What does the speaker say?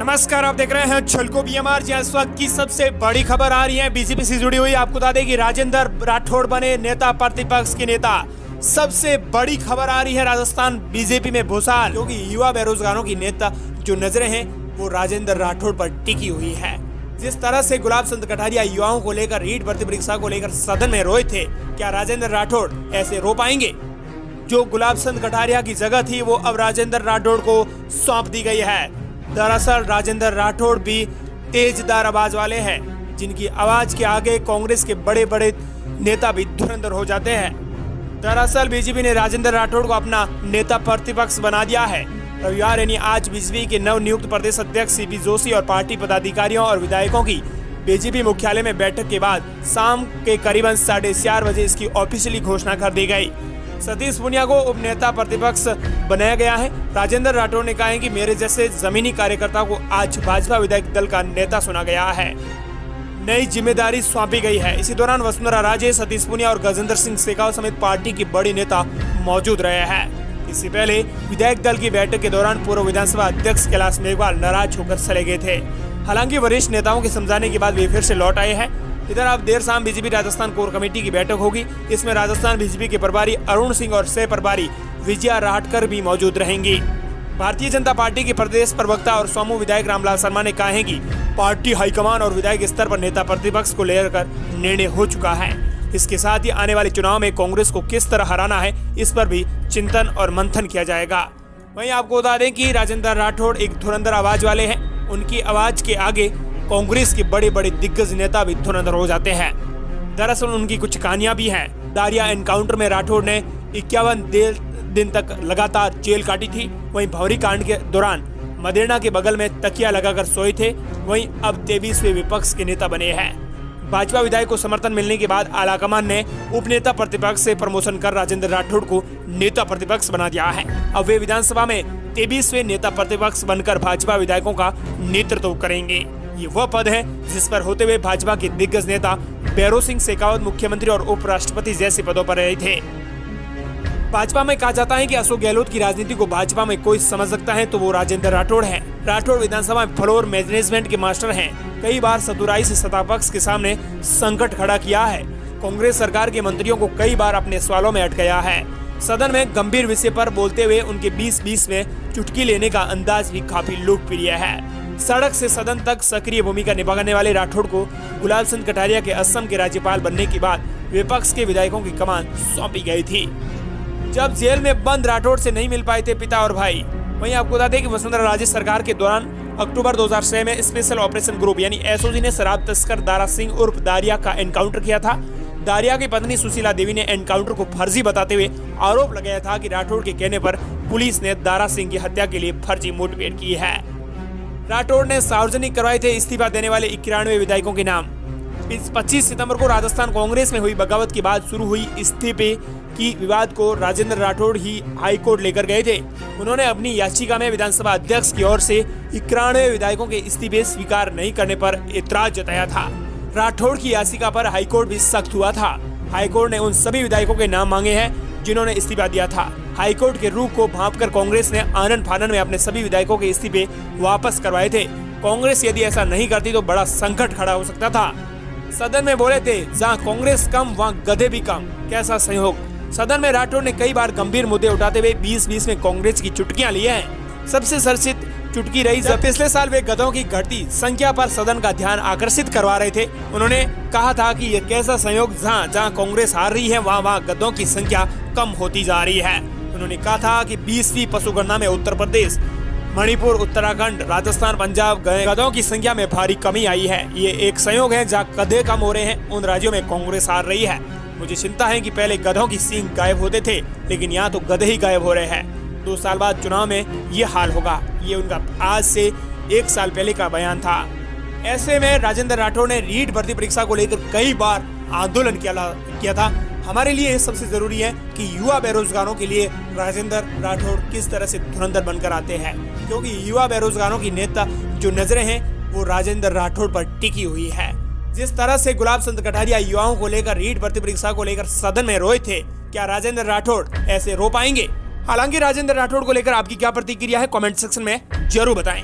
नमस्कार, आप देख रहे हैं छलको बीएमआर। जहां इस वक्त की सबसे बड़ी खबर आ रही है बीजेपी से जुड़ी हुई। आपको बता दें कि राजेंद्र राठौड़ बने नेता प्रतिपक्ष के नेता। सबसे बड़ी खबर आ रही है राजस्थान बीजेपी में भूसाल, क्योंकि युवा बेरोजगारों की नेता जो नजरें हैं वो राजेंद्र राठौड़ पर टिकी हुई है। जिस तरह से गुलाब चंद कटारिया युवाओं को लेकर रीट भर्ती परीक्षा को लेकर सदन में रोए थे, क्या राजेंद्र राठौड़ ऐसे रो पाएंगे? जो गुलाब चंद कटारिया की जगह थी वो अब राजेंद्र राठौड़ को सौंप दी गई है। दरअसल राजेंद्र राठौड़ भी तेजदार आवाज वाले हैं, जिनकी आवाज के आगे कांग्रेस के बड़े बड़े नेता भी धुरंधर हो जाते हैं। दरअसल बीजेपी ने राजेंद्र राठौड़ को अपना नेता प्रतिपक्ष बना दिया है। रविवार यानी आज बीजेपी के नवनियुक्त प्रदेश अध्यक्ष सीपी जोशी और पार्टी पदाधिकारियों और विधायकों की बीजेपी मुख्यालय में बैठक के बाद शाम के करीबन 4:30 बजे इसकी ऑफिशियली घोषणा कर दी गई। सतीश पूनिया को उप नेता प्रतिपक्ष बनाया गया है। राजेंद्र राठौड़ ने कहा है कि मेरे जैसे जमीनी कार्यकर्ताओं को आज भाजपा विधायक दल का नेता चुना गया है, नई जिम्मेदारी सौंपी गई है। इसी दौरान वसुंधरा राजे, सतीश पूनिया और गजेंद्र सिंह शेखावत समेत पार्टी के बड़े नेता मौजूद रहे हैं। इससे पहले विधायक दल की बैठक के दौरान पूर्व विधानसभा अध्यक्ष कैलाश मेघवाल नाराज होकर चले गए थे। हालांकि वरिष्ठ नेताओं के समझाने के बाद वे फिर से लौट आए हैं। इधर अब देर शाम बीजेपी राजस्थान कोर कमेटी की बैठक होगी। इसमें राजस्थान बीजेपी के प्रभारी अरुण सिंह और सह प्रभारी विजया राहटकर भी मौजूद रहेंगी। भारतीय जनता पार्टी के प्रदेश प्रवक्ता और सोमू विधायक रामलाल शर्मा ने कहा है कि पार्टी हाईकमान और विधायक स्तर पर नेता प्रतिपक्ष को लेकर निर्णय हो चुका है। इसके साथ ही आने वाले चुनाव में कांग्रेस को किस तरह हराना है, इस पर भी चिंतन और मंथन किया जाएगा। वहीं आपको बता दें कि राजेंद्र राठौड़ एक धुरंधर आवाज वाले हैं। उनकी आवाज के आगे कांग्रेस के बड़े बड़े दिग्गज नेता भी धुरंधर हो जाते हैं। दरअसल उनकी कुछ कहानियां भी हैं। दारिया एनकाउंटर में राठौड़ ने 51 दिन तक लगातार जेल काटी थी। वहीं भौरी कांड के दौरान मदेना के बगल में तकिया लगाकर सोए थे। वहीं अब 23वें विपक्ष के नेता बने हैं। भाजपा विधायक को समर्थन मिलने के बाद आलाकमान ने उपनेता प्रतिपक्ष से प्रमोशन कर राजेंद्र राठौड़ को नेता प्रतिपक्ष बना दिया है। अब वे विधानसभा में 23वें नेता प्रतिपक्ष बनकर भाजपा विधायकों का नेतृत्व करेंगे। ये वह पद है जिस पर होते हुए भाजपा के दिग्गज नेता भैरों सिंह शेखावत मुख्यमंत्री और उपराष्ट्रपति जैसे पदों पर रहे थे। भाजपा में कहा जाता है कि अशोक गहलोत की राजनीति को भाजपा में कोई समझ सकता है तो वो राजेंद्र राठौड़ हैं। राठौड़ विधानसभा में फ्लोर मैनेजमेंट के मास्टर हैं। कई बार चतुराई से सत्तापक्ष के सामने संकट खड़ा किया है। कांग्रेस सरकार के मंत्रियों को कई बार अपने सवालों में अटकाया है। सदन में गंभीर विषय पर बोलते हुए उनके 20-20 में चुटकी लेने का अंदाज भी काफी लोकप्रिय है। सड़क से सदन तक सक्रिय भूमिका निभाने वाले राठौड़ को गुलाब चंद कटारिया के असम के राज्यपाल बनने के बाद विपक्ष के विधायकों की कमान सौंपी गई थी। जब जेल में बंद राठौड़ से नहीं मिल पाए थे पिता और भाई। वहीं आपको बता दें कि वसुंधरा राजे सरकार के दौरान अक्टूबर 2006 में स्पेशल ऑपरेशन ग्रुप यानी एसओजी ने शराब तस्कर दारा सिंह उर्फ दारिया का एनकाउंटर किया था। दारिया की पत्नी सुशीला देवी ने एनकाउंटर को फर्जी बताते हुए आरोप लगाया था कि राठौड़ के कहने पर पुलिस ने दारा सिंह की हत्या के लिए फर्जी मुठभेड़ की है। राठौड़ ने सार्वजनिक करवाए थे इस्तीफा देने वाले 91 विधायकों के नाम। 25 सितंबर को राजस्थान कांग्रेस में हुई बगावत के बाद शुरू हुई इस्तीफे की विवाद को राजेंद्र राठौड़ ही हाईकोर्ट लेकर गए थे। उन्होंने अपनी याचिका में विधानसभा अध्यक्ष की ओर से 91 विधायकों के इस्तीफे स्वीकार नहीं करने पर एतराज जताया था। राठौड़ की याचिका पर हाईकोर्ट भी सख्त हुआ था। हाईकोर्ट ने उन सभी विधायकों के नाम मांगे हैं जिन्होंने इस्तीफा दिया था। हाईकोर्ट के रुख को भांपकर कांग्रेस ने आनन फानन में अपने सभी विधायकों के इस्तीफे वापस करवाए थे। कांग्रेस यदि ऐसा नहीं करती तो बड़ा संकट खड़ा हो सकता था। सदन में बोले थे, जहां कांग्रेस कम वहां गधे भी कम, कैसा संयोग। सदन में राठौड़ ने कई बार गंभीर मुद्दे उठाते हुए 20-20 में कांग्रेस की चुटकियां ली हैं। सबसे चर्चित चुटकी रही जब पिछले साल वे गधों की घटती संख्या पर सदन का ध्यान आकर्षित करवा रहे थे। उन्होंने कहा था कि यह कैसा संयोग, जहां कांग्रेस हार रही है वहां गधों की संख्या कम होती जा रही है। उन्होंने कहा था कि 20वीं पशुगणना में उत्तर प्रदेश, मणिपुर, उत्तराखंड, राजस्थान, पंजाब गए गधों की संख्या में भारी कमी आई है। ये एक संयोग है, जहां गधे कम हो रहे हैं उन राज्यों में कांग्रेस हार रही है। मुझे चिंता है कि पहले गधों की सींग गायब होते थे, लेकिन यहाँ तो गधे ही गायब हो रहे हैं। 2 साल बाद चुनाव में ये हाल होगा। ये उनका आज से 1 साल पहले का बयान था। ऐसे में राजेंद्र राठौड़ ने रीट भर्ती परीक्षा को लेकर कई बार आंदोलन किया था। हमारे लिए सबसे जरूरी है कि युवा बेरोजगारों के लिए राजेंद्र राठौड़ किस तरह से धुरंधर बनकर आते हैं, क्योंकि युवा बेरोजगारों की नेता जो नजरें हैं वो राजेंद्र राठौड़ पर टिकी हुई है। जिस तरह से गुलाब चंद कटारिया युवाओं को लेकर रीट भर्ती परीक्षा को लेकर सदन में रोए थे, क्या राजेंद्र राठौड़ ऐसे रो पाएंगे? हालांकि राजेंद्र राठौड़ को लेकर आपकी क्या प्रतिक्रिया है, कमेंट सेक्शन में जरूर बताएं।